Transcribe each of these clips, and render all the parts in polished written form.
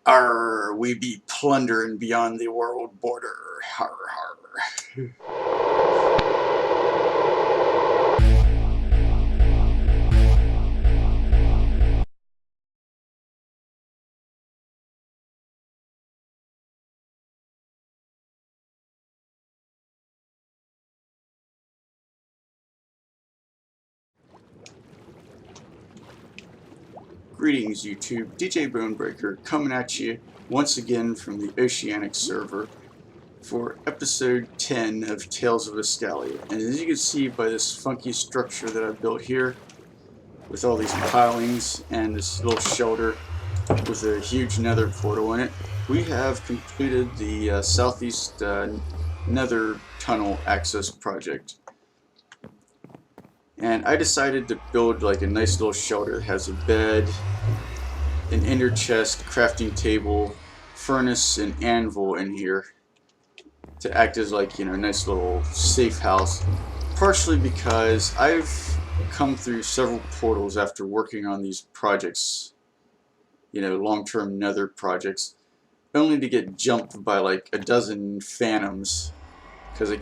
Arr, we be plundering beyond the world border. Har har. Greetings, YouTube. DJ Bonebreaker coming at you once again from the Oceanic server for episode 10 of Tales of Iskallia. And as you can see by this funky structure that I built here, with all these pilings and this little shelter with a huge nether portal in it, we have completed the southeast nether tunnel access project. And I decided to build like a nice little shelter that has a bed, an ender chest, crafting table, furnace, and anvil in here to act as like, a nice little safe house. Partially because I've come through several portals after working on these projects, long-term nether projects, only to get jumped by like a dozen phantoms because I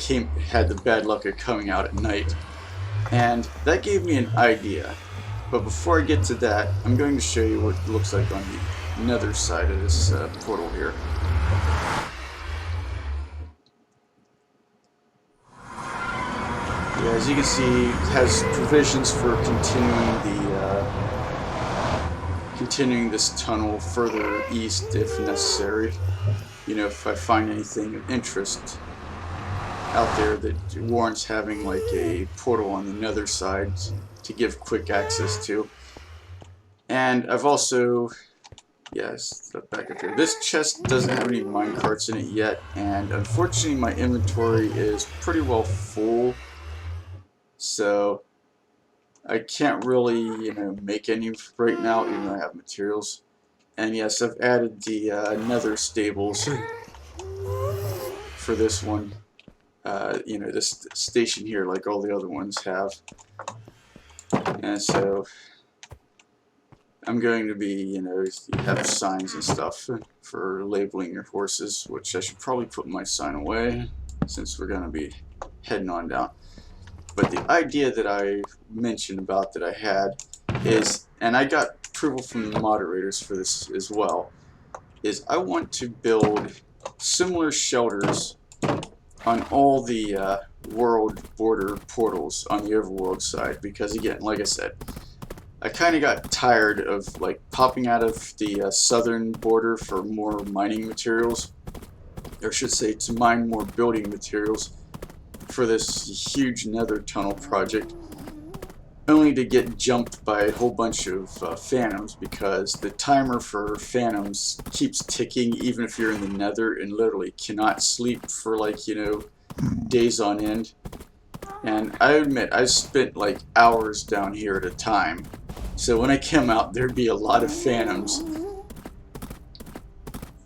had the bad luck of coming out at night. And that gave me an idea. But before I get to that, I'm going to show you what it looks like on the nether side of this portal here. Yeah, as you can see, it has provisions for continuing this tunnel further east if necessary. If I find anything of interest out there that warrants having like a portal on the nether side to give quick access to. And I've also, yes, back up here. This chest doesn't have any minecarts in it yet, and unfortunately my inventory is pretty well full, so I can't really, make any right now, even though I have materials. And yes, I've added the nether stables for this one. This station here, like all the other ones have. And so I'm going to be, have signs and stuff for labeling your horses, which I should probably put my sign away since we're going to be heading on down. But the idea that I mentioned about that I had is, and I got approval from the moderators for this as well, is I want to build similar shelters on all the world border portals on the overworld side, because again, like I said, I kind of got tired of like popping out of the southern border for more mining materials, or I should say to mine more building materials for this huge nether tunnel project, only to get jumped by a whole bunch of phantoms, because the timer for phantoms keeps ticking even if you're in the nether and literally cannot sleep for like, days on end. And I admit, I spent like hours down here at a time. So when I came out, there'd be a lot of phantoms.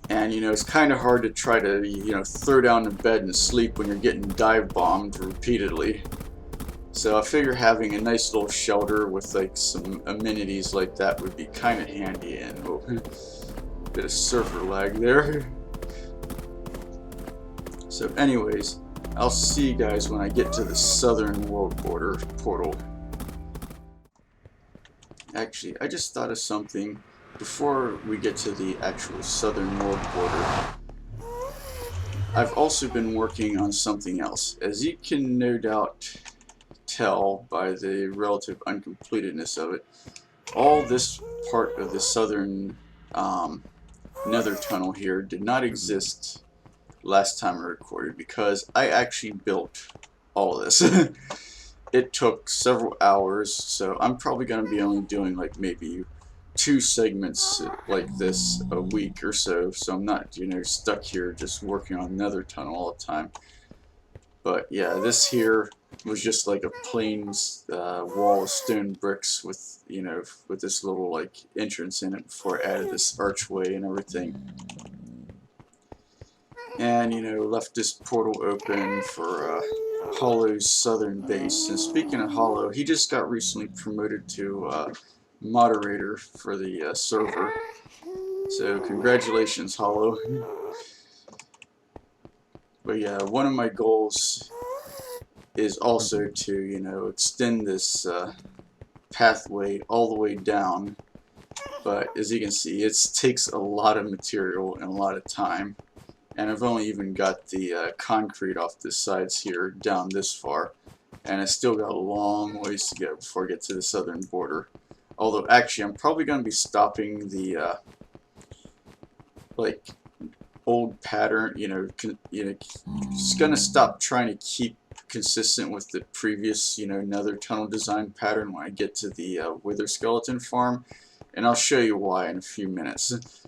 And, it's kind of hard to try to, throw down in bed and sleep when you're getting dive bombed repeatedly. So I figure having a nice little shelter with like some amenities like that would be kind of handy. And oh, bit of server lag there. So anyways, I'll see you guys when I get to the southern world border portal. Actually, I just thought of something before we get to the actual southern world border. I've also been working on something else. As you can no doubt tell by the relative uncompletedness of it, all this part of the southern nether tunnel here did not exist last time I recorded, because I actually built all this. It took several hours, so I'm probably going to be only doing like maybe 2 segments like this a week or so, so I'm not, stuck here just working on nether tunnel all the time. But yeah, this here was just like a plain wall of stone bricks with, with this little like entrance in it before I added this archway and everything. And, left this portal open for Hollow's southern base. And speaking of Hollow, he just got recently promoted to moderator for the server. So congratulations, Hollow. But yeah, one of my goals is also to, you know, extend this pathway all the way down. But as you can see, it takes a lot of material and a lot of time. And I've only even got the concrete off the sides here down this far. And I still got a long ways to go before I get to the southern border. Although actually I'm probably going to be stopping the like old pattern, just going to stop trying to keep consistent with the previous, Nether tunnel design pattern when I get to the Wither skeleton farm. And I'll show you why in a few minutes.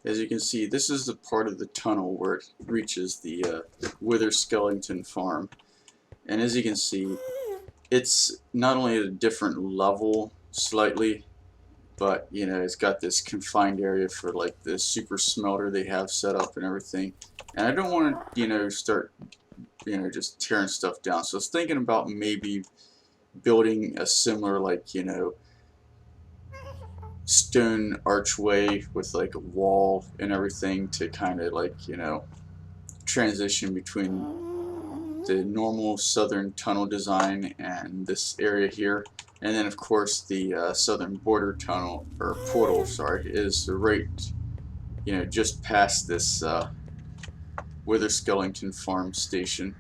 As you can see, this is the part of the tunnel where it reaches the Wither skeleton farm. And as you can see, it's not only at a different level slightly, but it's got this confined area for like the super smelter they have set up and everything. And I don't want to start just tearing stuff down. So I was thinking about maybe building a similar stone archway with like a wall and everything to kind of transition between the normal southern tunnel design and this area here. And then of course the southern border tunnel, or portal, sorry, is right just past this Wither skeleton farm station.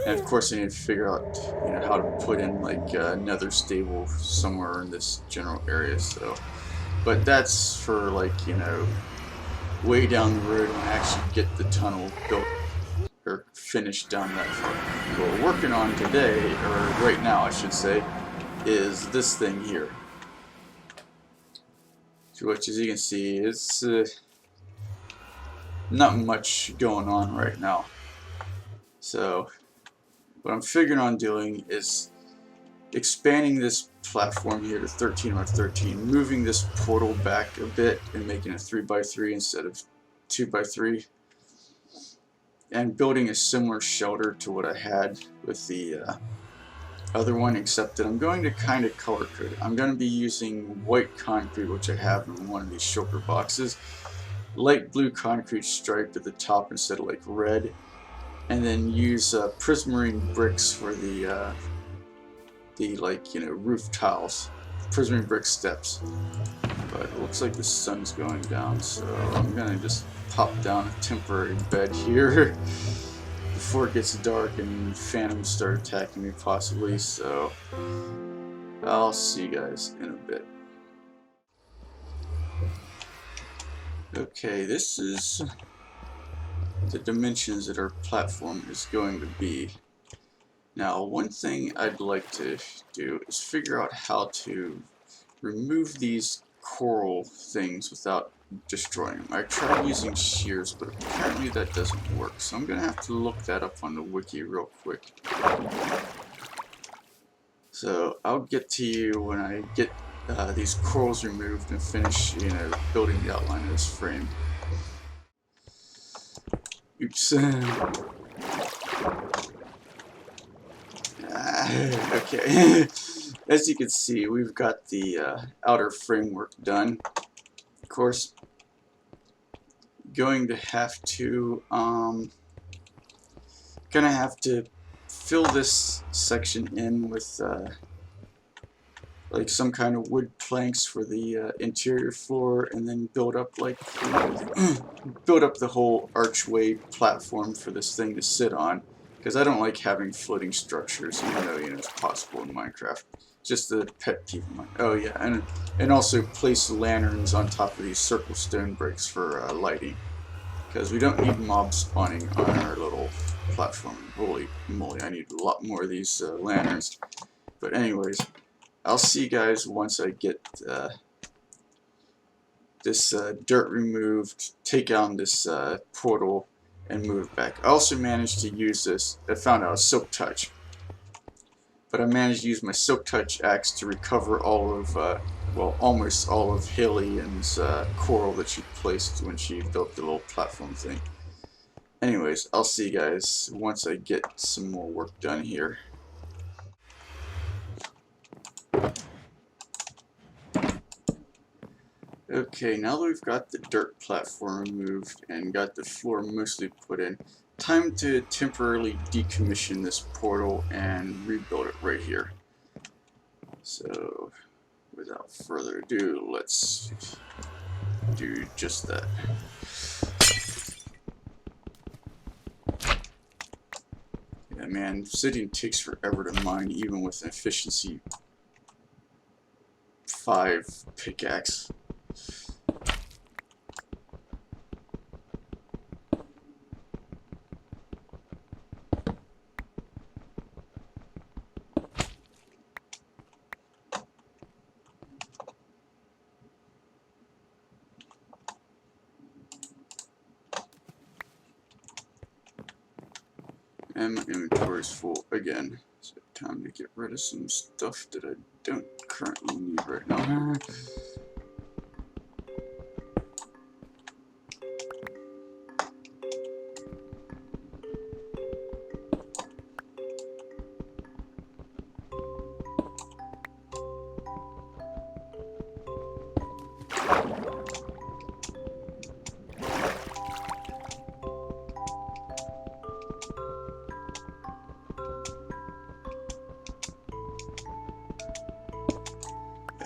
And of course I need to figure out how to put in like another stable somewhere in this general area. So, but that's for way down the road when I actually get the tunnel built or finished down that far. What we're working on today, or right now I should say, is this thing here. Which, as you can see, it's not much going on right now. So what I'm figuring on doing is expanding this platform here to 13 by 13, moving this portal back a bit and making it 3 by 3 instead of 2 by 3, and building a similar shelter to what I had with the other one, except that I'm going to kind of color code it. I'm going to be using white concrete, which I have in one of these shulker boxes, light blue concrete striped at the top instead of like red, and then use prismarine bricks for the roof tiles, prismarine brick steps. But it looks like the sun's going down, so I'm gonna just pop down a temporary bed here before it gets dark and phantoms start attacking me possibly. So I'll see you guys in a bit. Okay, this is the dimensions that our platform is going to be. Now, one thing I'd like to do is figure out how to remove these coral things without destroying them. I tried using shears, but apparently that doesn't work, so I'm going to have to look that up on the wiki real quick. So I'll get to you when I get these corals removed and finish, building the outline of this frame. Oops. Okay. As you can see, we've got the outer framework done. Of course, going to have to fill this section in with like some kind of wood planks for the interior floor, and then build up build up the whole archway platform for this thing to sit on. Because I don't like having floating structures, even though it's possible in Minecraft. Just a pet peeve of mine. Oh yeah, and also place lanterns on top of these circle stone bricks for lighting. Because we don't need mobs spawning on our little platform. Holy moly, I need a lot more of these lanterns. But anyways, I'll see you guys once I get this dirt removed, take down this portal, and move back. I also managed to use this. I found out a silk touch, but I managed to use my silk touch axe to recover all of, well, almost all of Haley's coral that she placed when she built the little platform thing. Anyways, I'll see you guys once I get some more work done here. Okay, now that we've got the dirt platform removed and got the floor mostly put in, time to temporarily decommission this portal and rebuild it right here. So, without further ado, let's do just that. Yeah, man, obsidian takes forever to mine, even with an efficiency 5 pickaxe. And my inventory is full again. So time to get rid of some stuff that I don't currently need right now.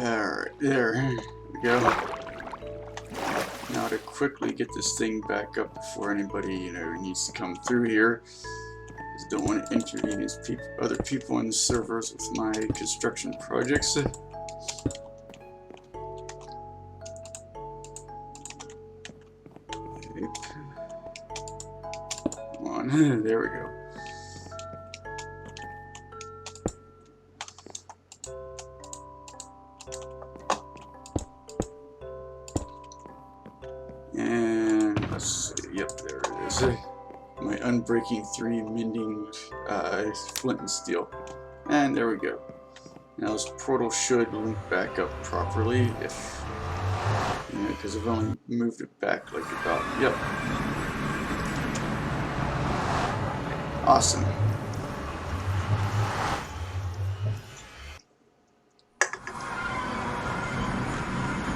Alright, there we go. Now to quickly get this thing back up before anybody, needs to come through here. Just don't want to inconvenience other people on the servers with my construction projects. Come on, there we go. And let's see, yep, there it is. My unbreaking 3 mending flint and steel. And there we go. Now this portal should link back up properly if, because I've only moved it back like about, yep. Awesome.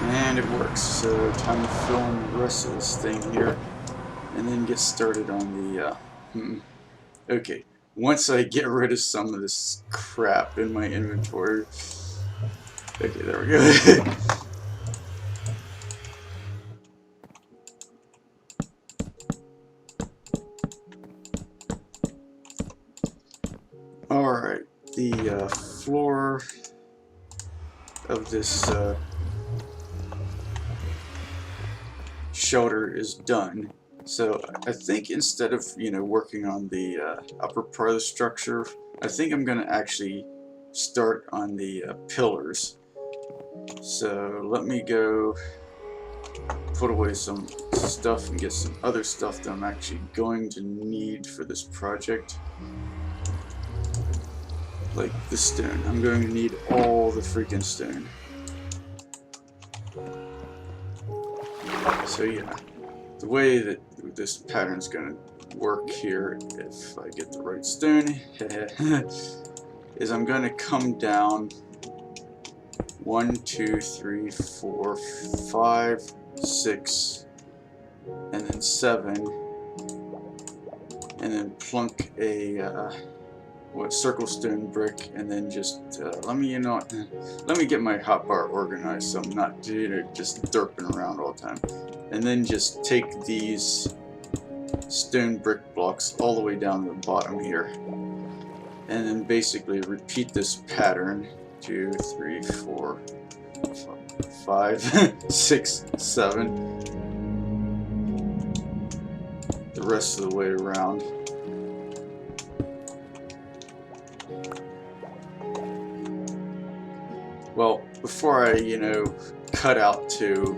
And it works, so time to fill in the rest of this thing here, and then get started on the, okay, once I get rid of some of this crap in my inventory, okay, there we go. Alright, the floor of this shelter is done. So I think instead of working on the upper part of the structure, I think I'm gonna actually start on the pillars. So let me go put away some stuff and get some other stuff that I'm actually going to need for this project. Like the stone. I'm going to need all the freaking stone. So yeah, the way that this pattern is going to work here, if I get the right stone, is I'm going to come down 1, 2, 3, 4, 5, 6, and then 7, and then plunk a circle stone brick, and then just let me get my hotbar organized so I'm not just derping around all the time, and then just take these stone brick blocks all the way down to the bottom here, and then basically repeat this pattern 2, 3, 4, 5, 6, 7, the rest of the way around. Well, before I, cut out to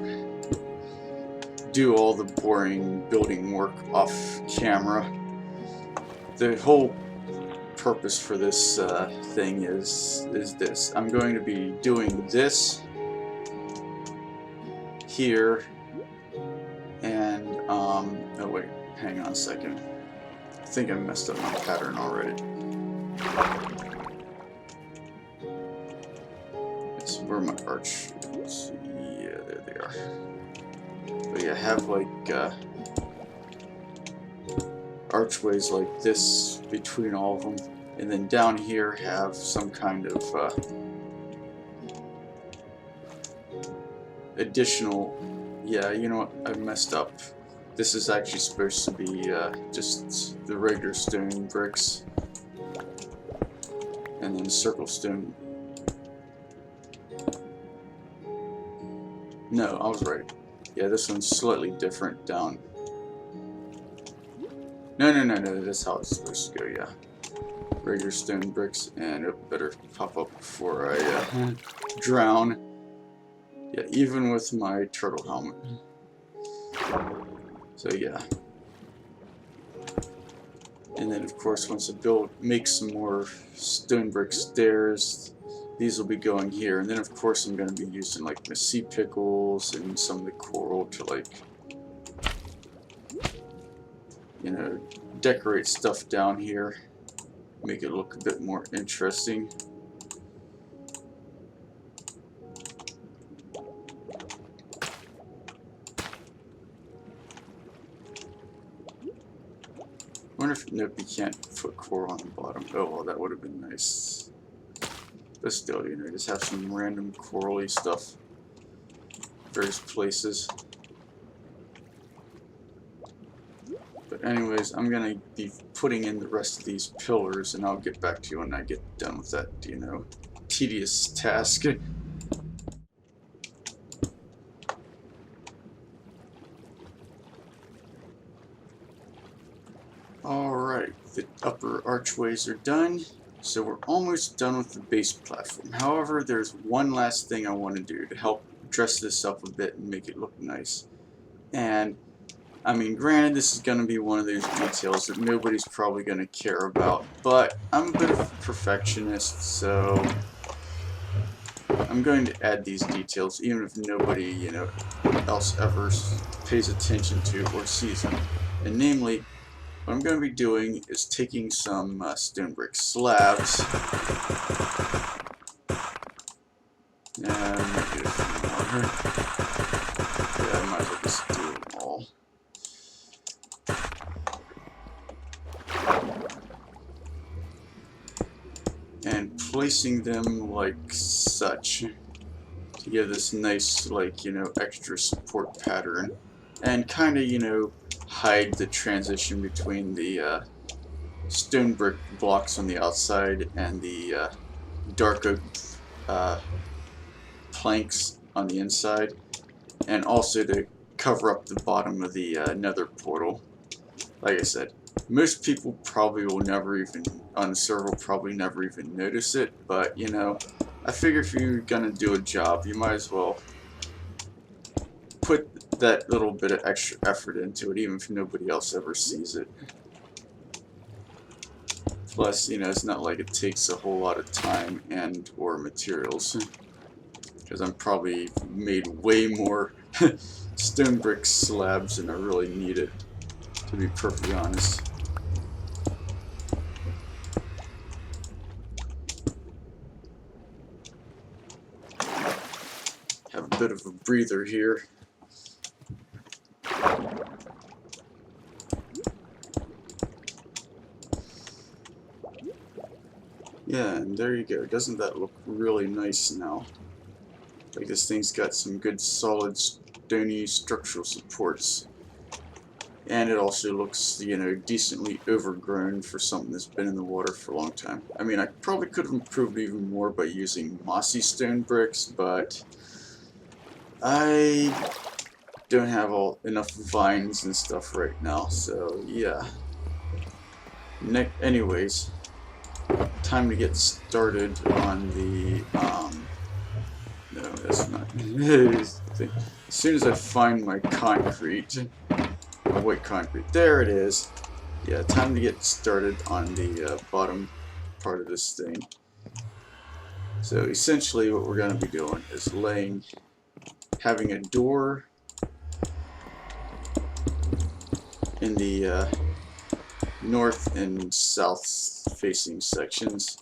do all the boring building work off camera, the whole purpose for this thing is this. I'm going to be doing this here, and, oh wait, hang on a second. I think I messed up my pattern already. Where are my arch? Let's see. Yeah, there they are. yeah, have like archways like this between all of them, and then down here have some kind of additional. Yeah, you know what? I messed up. This is actually supposed to be just the regular stone bricks, and then circle stone. No, I was right. Yeah, this one's slightly different down. No, that's how it's supposed to go, yeah. Regular stone bricks, and it better pop up before I drown. Yeah, even with my turtle helmet. So yeah. And then of course once I make some more stone brick stairs, these will be going here. And then of course I'm going to be using like my sea pickles and some of the coral to like, you know, decorate stuff down here. Make it look a bit more interesting. I wonder if, nope, you can't put coral on the bottom. Oh, well, that would have been nice. But still, you know, just have some random corally stuff. Various places. But anyways, I'm going to be putting in the rest of these pillars, and I'll get back to you when I get done with that, you know, tedious task. Alright, the upper archways are done, so we're almost done with the base platform. However, there's one last thing I want to do to help dress this up a bit and make it look nice. And, I mean, granted, this is going to be one of those details that nobody's probably going to care about, but I'm a bit of a perfectionist, so I'm going to add these details even if nobody, you know, else ever pays attention to or sees them. And namely, what I'm going to be doing is taking some stone brick slabs and maybe a few more. Yeah, I might as well just do them all. And placing them like such to give this nice, like, you know, extra support pattern and kind of, you know, hide the transition between the stone brick blocks on the outside and the dark oak planks on the inside, and also to cover up the bottom of the nether portal. Like I said, most people probably will never even, on the server, will probably never even notice it, but you know, I figure if you're gonna do a job, you might as well put that little bit of extra effort into it, even if nobody else ever sees it. Plus, you know, it's not like it takes a whole lot of time and or materials, because I'm probably made way more stone brick slabs than I really needed, to be perfectly honest. Have a bit of a breather here. Yeah, and there you go. Doesn't that look really nice now? Like this thing's got some good solid stony structural supports. And it also looks, you know, decently overgrown for something that's been in the water for a long time. I mean, I probably could have improved even more by using mossy stone bricks, but I don't have enough vines and stuff right now, so yeah. Anyways, time to get started on the, no, that's not, as soon as I find my concrete, my white concrete, there it is. Yeah, time to get started on the bottom part of this thing. So essentially what we're going to be doing is having a door in the north and south facing sections,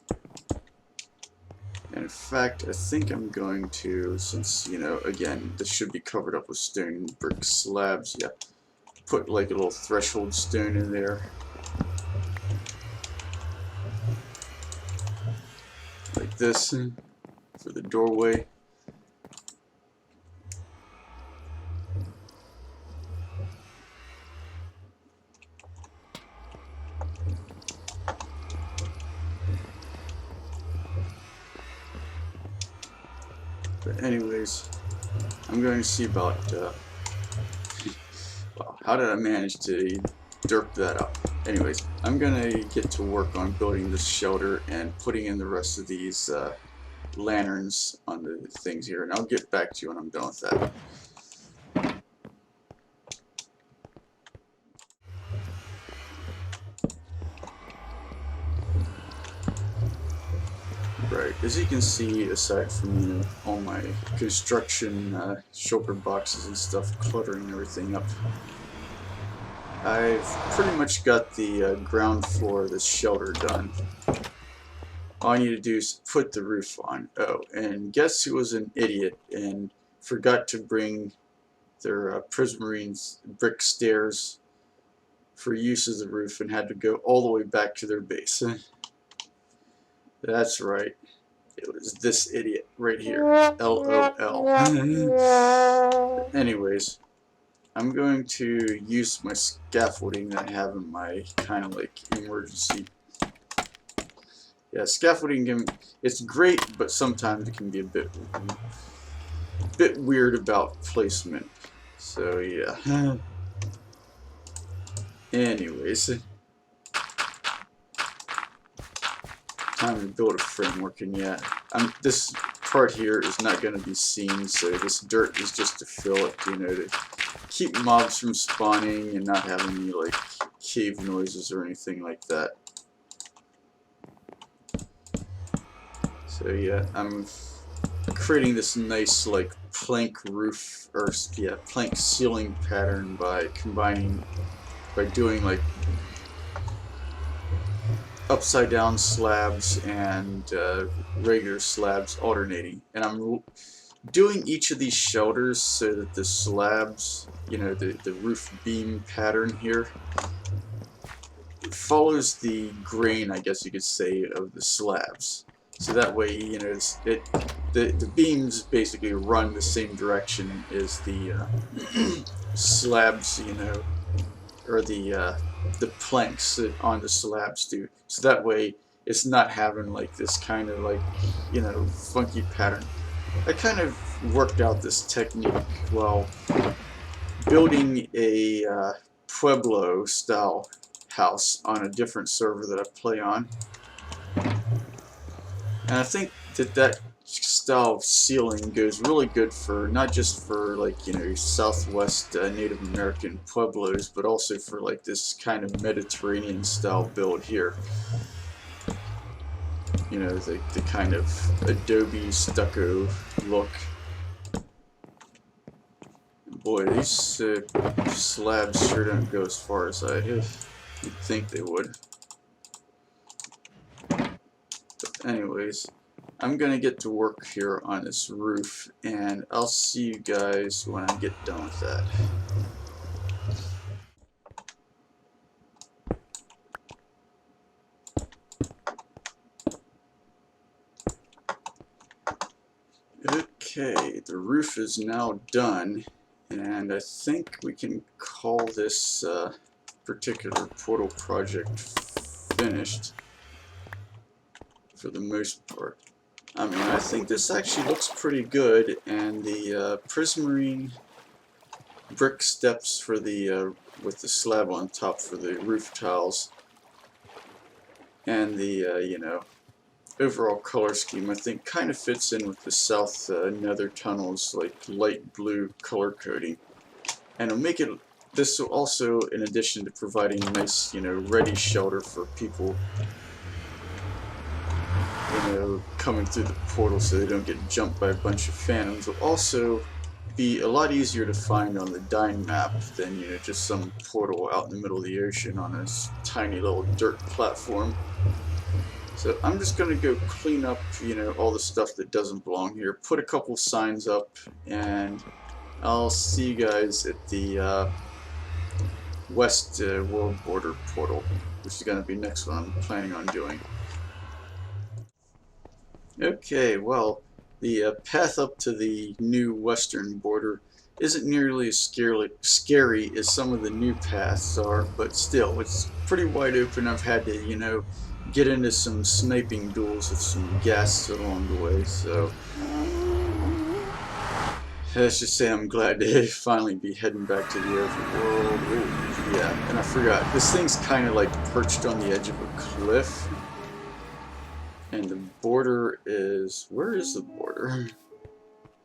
And in fact, I think I'm going to, since, you know, again, this should be covered up with stone brick slabs, yeah, put like a little threshold stone in there. Like this, for the doorway. But anyways, I'm going to see about, well, how did I manage to derp that up? Anyways, I'm going to get to work on building this shelter and putting in the rest of these lanterns on the things here, and I'll get back to you when I'm done with that. Right, as you can see, aside from, you know, all my construction shulker boxes and stuff cluttering everything up, I've pretty much got the ground floor of this shelter done. All I need to do is put the roof on. Oh, and guess who was an idiot and forgot to bring their Prismarine brick stairs for use as the roof and had to go all the way back to their base. That's right. It was this idiot right here. LOL. Anyways, I'm going to use my scaffolding that I have in my kind of like emergency. Yeah, scaffolding can, it's great, but sometimes it can be a bit weird about placement. So yeah. Anyways, time to build a framework, and yeah, this part here is not going to be seen, so this dirt is just to fill it, you know, to keep mobs from spawning and not having any like cave noises or anything like that. So yeah, I'm creating this nice like plank roof, or yeah, plank ceiling pattern by doing like upside down slabs and regular slabs alternating. And I'm doing each of these shelters so that the slabs, you know, the roof beam pattern here, it follows the grain, I guess you could say, of the slabs. So that way, you know, the beams basically run the same direction as the slabs, you know, or the planks on the slabs do. So that way, it's not having like this kind of like, you know, funky pattern. I kind of worked out this technique while building a Pueblo style house on a different server that I play on. And I think that style of ceiling goes really good for, not just for like, you know, Southwest Native American Pueblos, but also for like this kind of Mediterranean style build here. You know, the kind of adobe stucco look. Boy, these slabs sure don't go as far as you'd think they would. But anyways, I'm gonna get to work here on this roof, and I'll see you guys when I get done with that. Okay, the roof is now done, and I think we can call this particular portal project finished for the most part. I mean, I think this actually looks pretty good, and the Prismarine brick steps for the with the slab on top for the roof tiles, and the you know, overall color scheme, I think kind of fits in with the south nether tunnels, like light blue color coding, and it'll make it. This will also, in addition to providing a nice, you know, ready shelter for people, you know, coming through the portal so they don't get jumped by a bunch of phantoms, will also be a lot easier to find on the Dine map than, you know, just some portal out in the middle of the ocean on a tiny little dirt platform. So I'm just gonna go clean up, you know, all the stuff that doesn't belong here. Put a couple signs up, and I'll see you guys at the west world border portal, which is gonna be next one I'm planning on doing. Okay, well, the path up to the new western border isn't nearly as scary as some of the new paths are, but still, it's pretty wide open. I've had to, you know, get into some sniping duels with some ghasts along the way, so let's just say I'm glad to finally be heading back to the overworld. Ooh, yeah, and I forgot, this thing's kind of like perched on the edge of a cliff. And the border is... where is the border?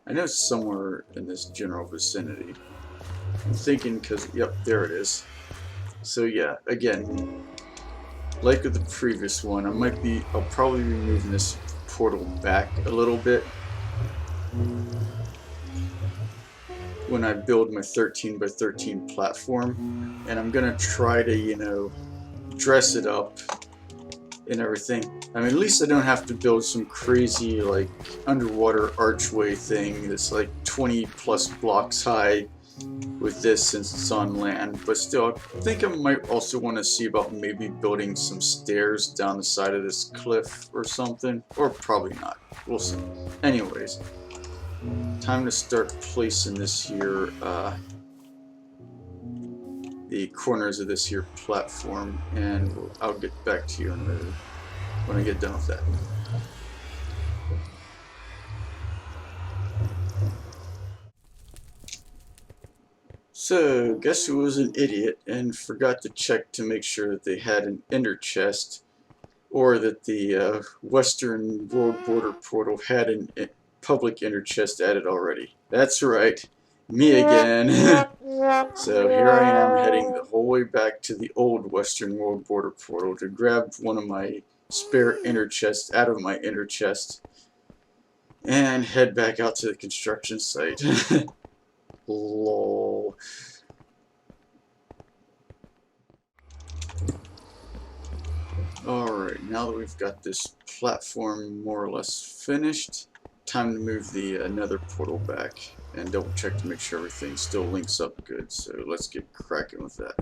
I know it's somewhere in this general vicinity. I'm thinking because... yep, there it is. So yeah, again, like with the previous one, I'll probably be moving this portal back a little bit when I build my 13 by 13 platform. And I'm gonna try to, you know, dress it up and everything. I mean, at least I don't have to build some crazy, like, underwater archway thing that's like 20 plus blocks high with this since it's on land. But still, I think I might also want to see about maybe building some stairs down the side of this cliff or something. Or probably not. We'll see. Anyways, time to start placing this here, the corners of this here platform, and I'll get back to you when I get done with that. So, guess who was an idiot and forgot to check to make sure that they had an ender chest, or that the western world border portal had a public ender chest added already. That's right, me again. So here I am heading the whole way back to the old western world border portal to grab one of my spare ender chests out of my ender chest and head back out to the construction site. Lol. Alright, now that we've got this platform more or less finished, time to move the nether portal back and double check to make sure everything still links up good. So let's get cracking with that.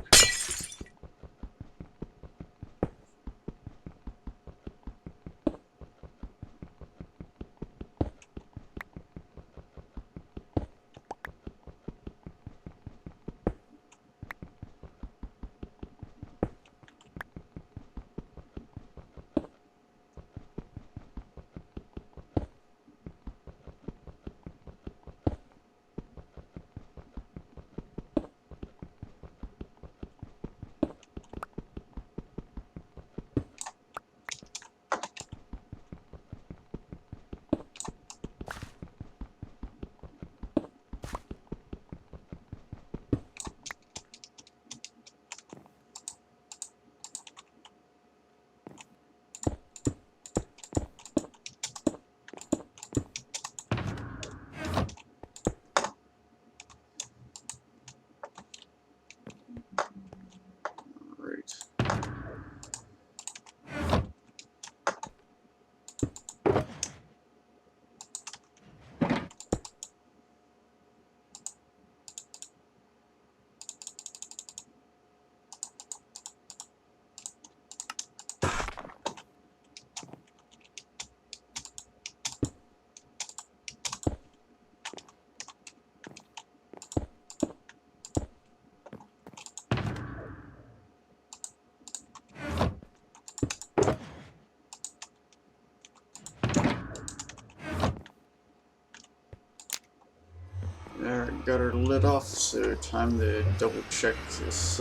There, got her lid off, so time to double check this,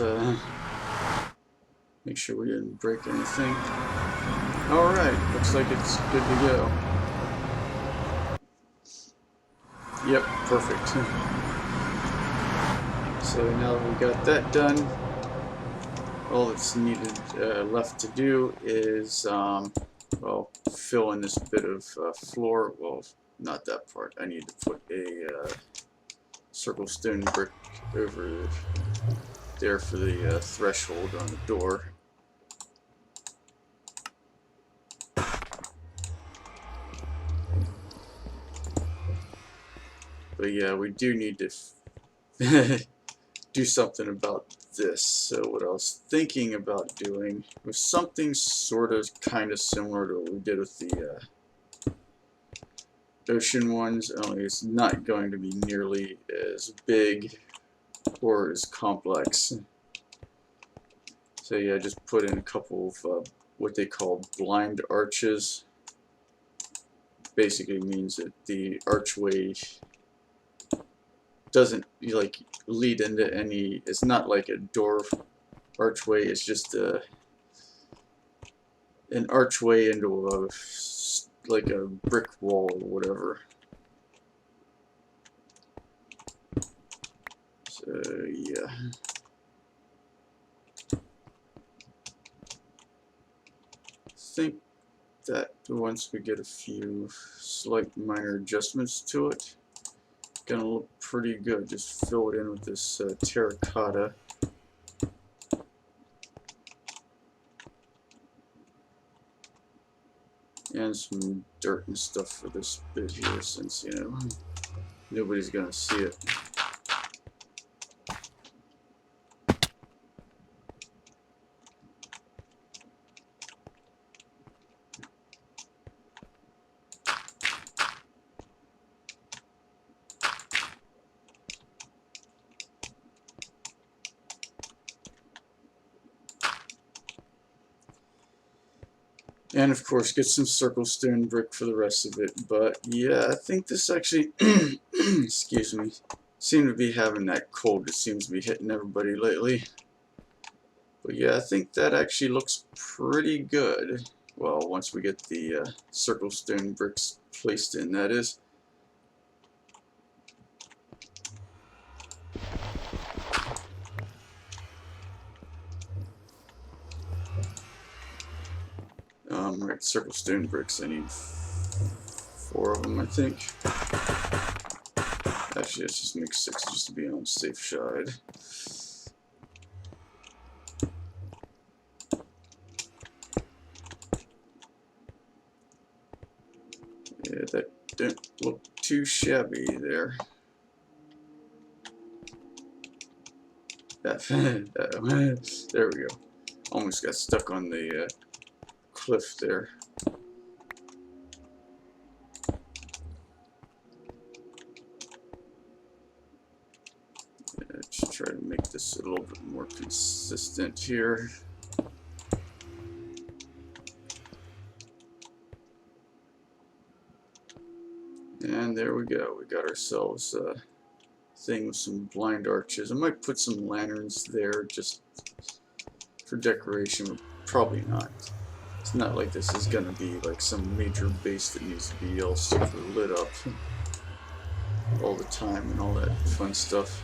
make sure we didn't break anything. Alright, looks like it's good to go. Yep, perfect. So now that we got that done, all that's needed left to do is, well, fill in this bit of floor. Well, not that part. I need to put a circle stone brick over there for the threshold on the door. But yeah, we do need to do something about this. So what I was thinking about doing was something sort of kind of similar to what we did with the ocean ones, only it's not going to be nearly as big or as complex. So yeah, just put in a couple of what they call blind arches. Basically means that the archway doesn't like lead into any, it's not like a door archway, it's just an archway into a, like a brick wall or whatever. So yeah. I think that once we get a few slight minor adjustments to it, it's gonna look pretty good. Just fill it in with this terracotta. And some dirt and stuff for this bit here, since, you know, nobody's gonna see it. And of course, get some circle stone brick for the rest of it. But yeah, I think this actually, excuse me, seem to be having that cold that seems to be hitting everybody lately. But yeah, I think that actually looks pretty good. Well, once we get the circle stone bricks placed in, that is. Right, circle stone bricks, I need 4 of them, I think. Actually, let's just make 6 just to be on the safe side. Yeah, that didn't look too shabby there. There we go. Almost got stuck on the cliff there. Yeah, just try to make this a little bit more consistent here. And there we go. We got ourselves a thing with some blind arches. I might put some lanterns there just for decoration, but probably not. It's not like this is gonna be like some major base that needs to be all super lit up all the time and all that fun stuff.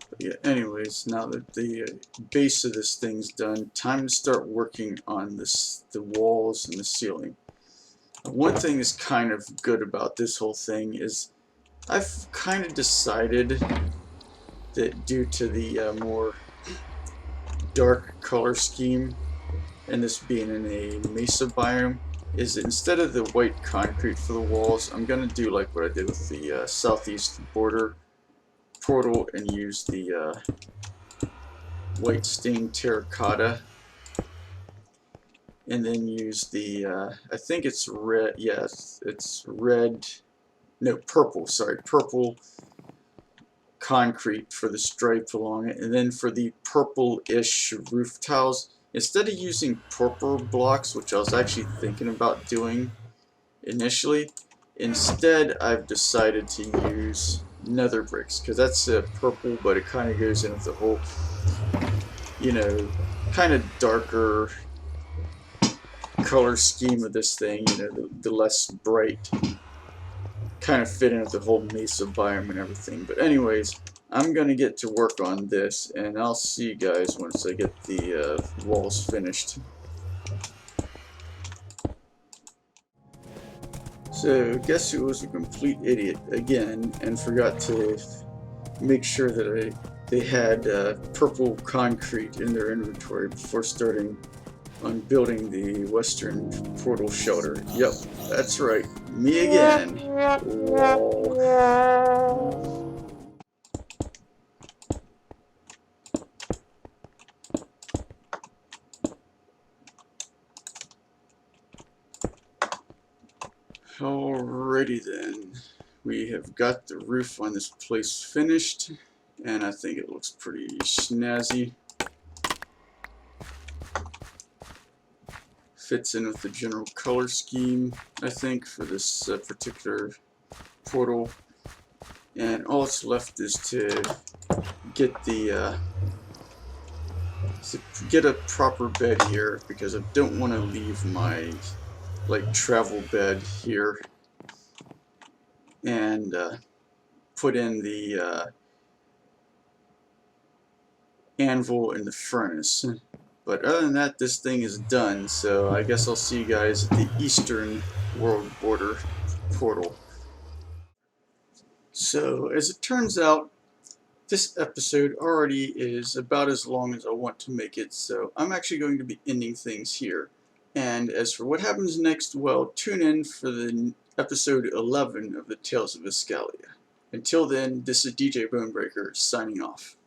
But yeah, anyways, now that the base of this thing's done, time to start working on this, the walls and the ceiling. One thing that's kind of good about this whole thing is I've kind of decided that due to the more dark color scheme, and this being in a mesa biome, is that instead of the white concrete for the walls, I'm going to do like what I did with the southeast border portal and use the white stained terracotta, and then use the I think it's red, yes, it's red, no, purple, sorry, purple concrete for the stripe along it, and then for the purple-ish roof tiles, instead of using purple blocks, which I was actually thinking about doing initially, instead I've decided to use nether bricks, because that's purple, but it kind of goes in with the whole, you know, kind of darker color scheme of this thing, you know, the less bright, kind of fit in with the whole mesa biome and everything. But anyways, I'm gonna get to work on this, and I'll see you guys once I get the walls finished. So guess who was a complete idiot again and forgot to make sure that they had purple concrete in their inventory before starting on building the western portal shelter. Yep, that's right. Me again. Whoa. Alrighty then. We have got the roof on this place finished, and I think it looks pretty snazzy. Fits in with the general color scheme, I think, for this particular portal. And all that's left is to get the get a proper bed here, because I don't want to leave my travel bed here, and put in the anvil and the furnace. But other than that, this thing is done, so I guess I'll see you guys at the eastern world border portal. So, as it turns out, this episode already is about as long as I want to make it, so I'm actually going to be ending things here. And as for what happens next, well, tune in for the episode 11 of the Tales of Iskallia. Until then, this is DJ Bonebreaker signing off.